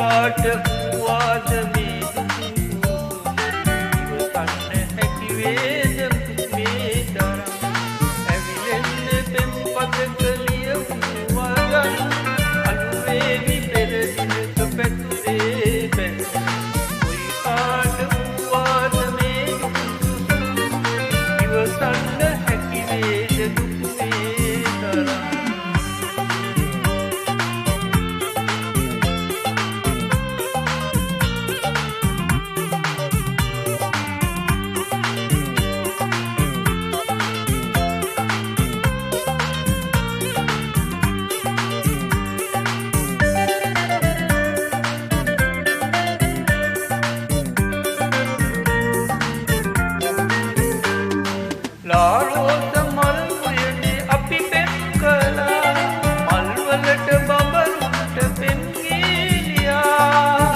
කාට වුවාද මේ ඉවසන්න හැකි වේද මේ තරම් ඇවිලෙන්න පෙම්පතක ලියවුණු වගන් අලුවේවි පෙර දිනක පැතුරේ පැන කොයි කාට වුවාද මේ ඉවසන්න හැකි වේද දුක් මේ තරම් ලාලෝස මල් උයනේ අපි පෙම් කළා මල්වලට බඹරුන්ට පෙම් ගිලියා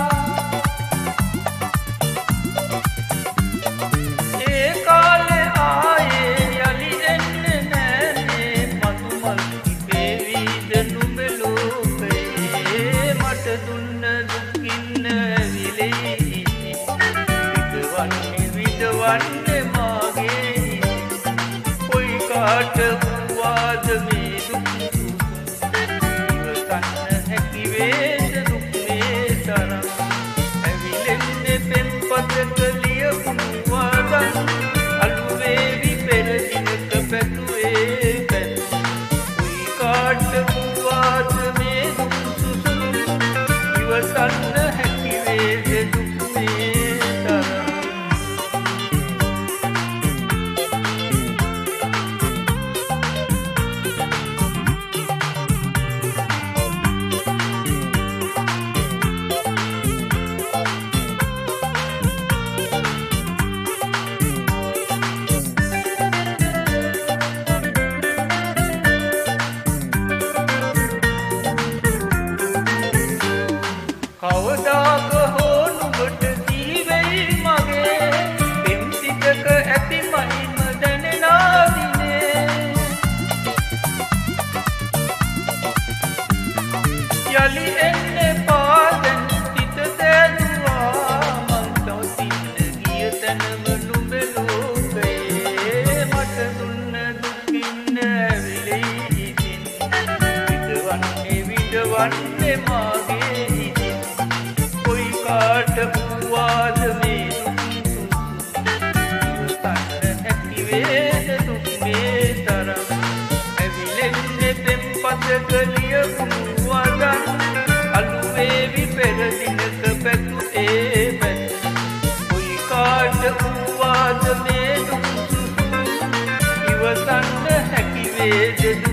ඒ කාලේ ආයේ යලි එන්නේ නෑනේ මතු මල් ඉපේවිද නුඹ ලෝකේ මට දුන්න දුකින්න විලේ විදවන්නේ මාගේ කාට වුවාද මේ දුක් ඉවසන්න හැකි වේද දුක් මේ තරම් ඇවිලෙන්නේ පෙම්පතක ලියවුණු වගන් අලුවේවි පෙර දිනක පැතුවේ පැන කොයි කාට වුවාද මේ දුක් ඉවසන්න හැකි වේද දුක් මේ තරම් කවදාක හෝ නුඹට දීවෙයි මගේ පෙම් සිතක ඇති මහිම දැනෙනා දිනේ යලි එන්නේ පාදෙන් සිත සෑදුවා මං තවතින්න ගිය තැනම නුඹ ලෝකයේ මට දුන්න දුකින්න ඇවිලෙයි ඉතින් විදවන්නේ මාගේ කාට වුවාද මේ ඉවසන්න හැකි වේද දුක් මේ තරම් ඇවිලෙන්නේ පෙම්පතක ලියවුණු වගන් අලුවේවි පෙර දිනක පැතුරේ පැන කොයි කාට වුවාද මේ දුක් ඉවසන්න හැකි වේද